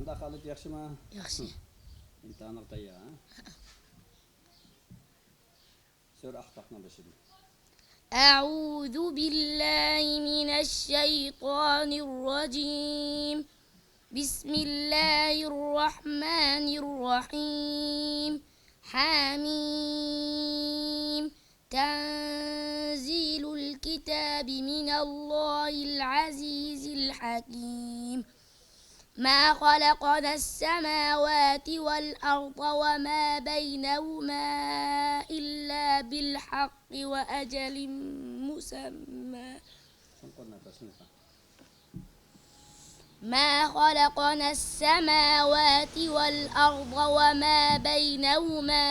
anda خالد يخشى ما يخشى انت انا طيا سور اخطأنا بشدي. أعوذ بالله من الشيطان الرجيم. بسم الله الرحمن الرحيم. حميم. تنزيل الكتاب من الله العزيز الحكيم. ما خلقنا السماوات والأرض وما بينهما إلا بالحق وأجل مسمى. ما خلقنا السماوات والأرض وما بينهما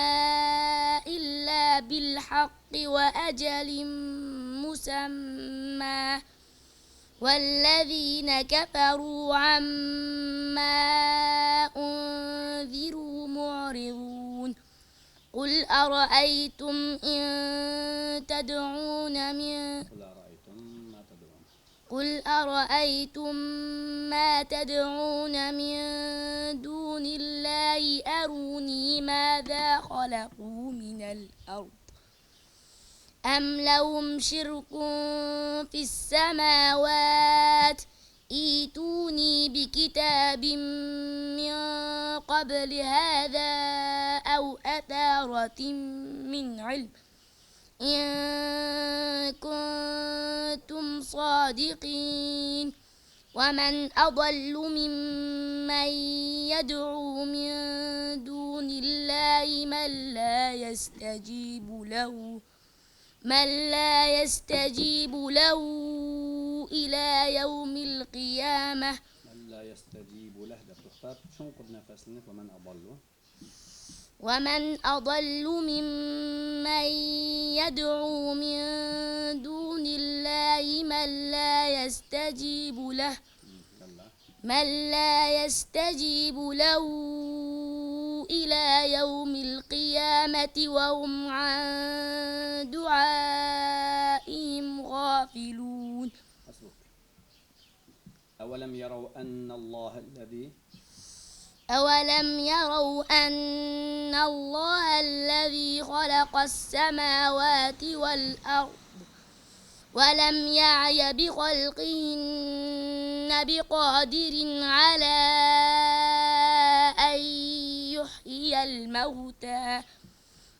إلا بالحق وأجل مسمى. والذين كفروا عما أنذروا معرضون. قل أرأيتم إن تدعون من قل أرأيتم ما تدعون من دون الله أروني ماذا خلقوا من الأرض أم لهم شرك في السماوات ائتوني بكتاب من قبل هذا أو أثارة من علم إن كنتم صادقين. ومن أضل ممن يدعو من دون الله من لا يستجيب له إلى يوم القيامة. من لا يستجيب له ده بتختار شو قد نفسنا ومن أضل ممن يدعو من دون الله من لا يستجيب له إلى يوم القيامة وهم عن دعائهم غافلون. أولم يروا أن الله الذي خلق السماوات والأرض ولم يعي بخلقهن بقادر على أن يحيي الموتى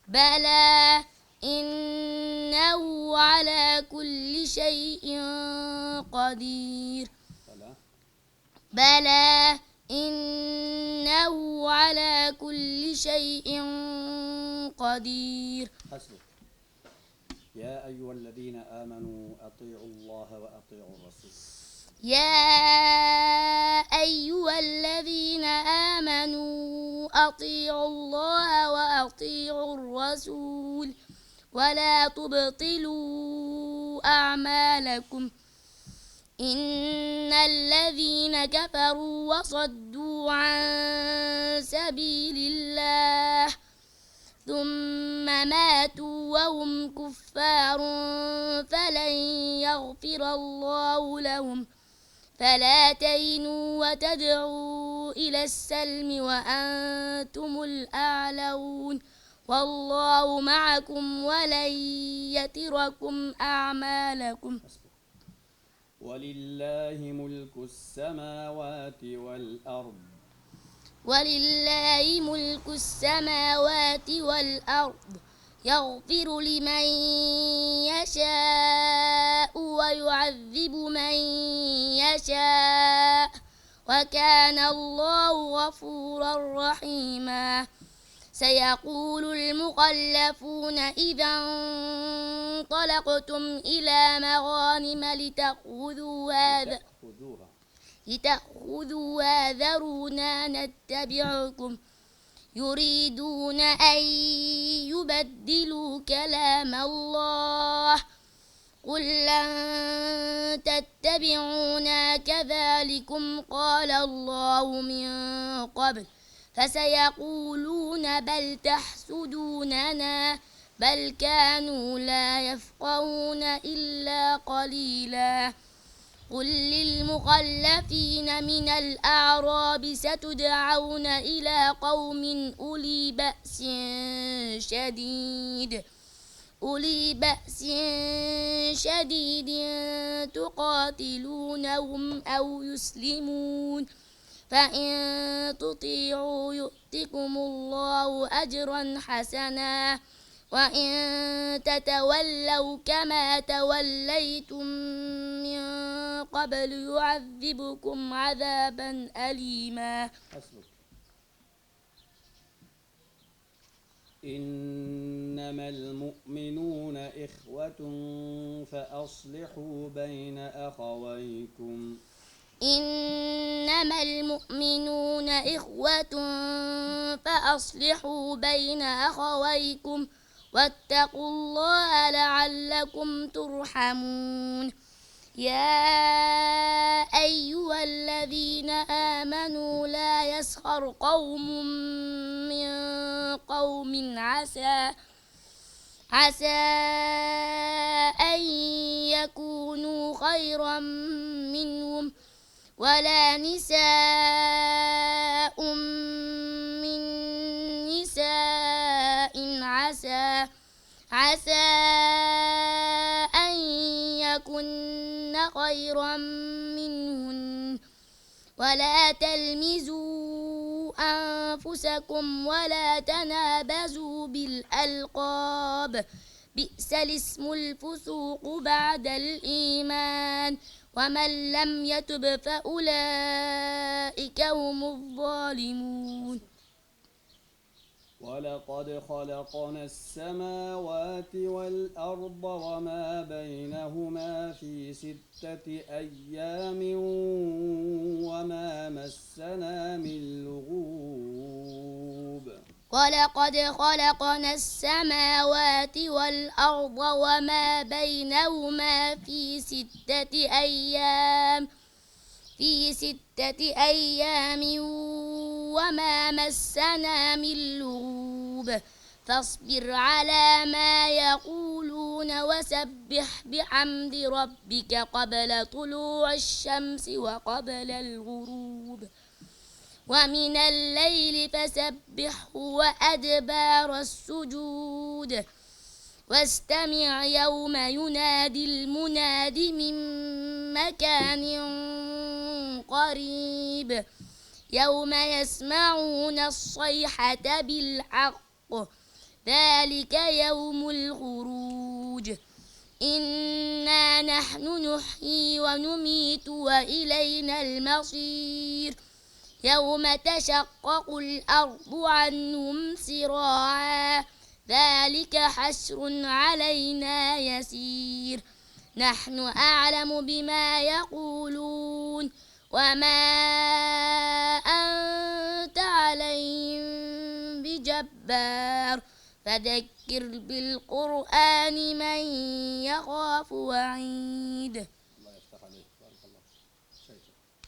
بلى إنه على كل شيء قدير. بلى إنه على كل شيء قدير. يا أيها الذين آمنوا أطيعوا الله وأطيعوا الرسول. يا أيها الذين آمنوا أطيعوا الله وأطيعوا الرسول ولا تبطلوا أعمالكم إن الذين كفروا وصدوا عن سبيل الله ثم ماتوا وهم كفار فلن يغفر الله لهم. فلا تهنوا وتدعوا إلى السلم وأنتم الأعلون والله معكم ولن يتركم أعمالكم. ولله ملك السماوات والأرض. ولله ملك السماوات والأرض يغفر لمن يشاء ويعذب من يشاء وكان الله غفورا رحيما. سيقول المخلفون إذا انطلقتم إلى مغانم لتأخذوها ذرونا نتبعكم يريدون أن يبدلوا كلام الله قل لن تتبعونا كذلكم قال الله من قبل فسيقولون بل تحسدوننا بل كانوا لا يفقهون إلا قليلا. قل للمخلفين من الأعراب ستدعون إلى قوم أولي بأس شديد تقاتلونهم أو يسلمون فإن تطيعوا يؤتكم الله أجرا حسنا وإن تتولوا كما توليتم من قبل يعذبكم عذابا أليما. إنما المؤمنون إخوة فأصلحوا بين أخويكم إنما المؤمنون إخوة فأصلحوا بين أخويكم واتقوا الله لعلكم ترحمون. يا أيها الذين آمنوا لا يسخر قوم من قوم عسى أن يكونوا خيرا منهم ولا نساء من نساء عسى أن يكن خيرا منهن ولا تلمزوا أنفسكم ولا تنابزوا بالألقاب بئس الاسم الفسوق بعد الإيمان ومن لم يتب فأولئك هم الظالمون. ولقد خلقنا السماوات والأرض وما بينهما في 6 أيام وما مسنا من لغوب. ولقد خلقنا السماوات والأرض وما بينهما في 6 أيام وما مسنا من لغوب فاصبر على ما يقولون وسبح بحمد ربك قبل طلوع الشمس وقبل الغروب ومن الليل فسبحه وأدبار السجود واستمع يوم ينادي المناد من مكان قريب يوم يسمعون الصيحة بالحق ذلك يوم الخروج إنا نحن نحيي ونميت وإلينا المصير يوم تشقق الأرض عنهم سراعا ذلك حشر علينا يسير نحن أعلم بما يقولون وما أنت عليهم بجبار فذكر بالقرآن من يخاف وعيد.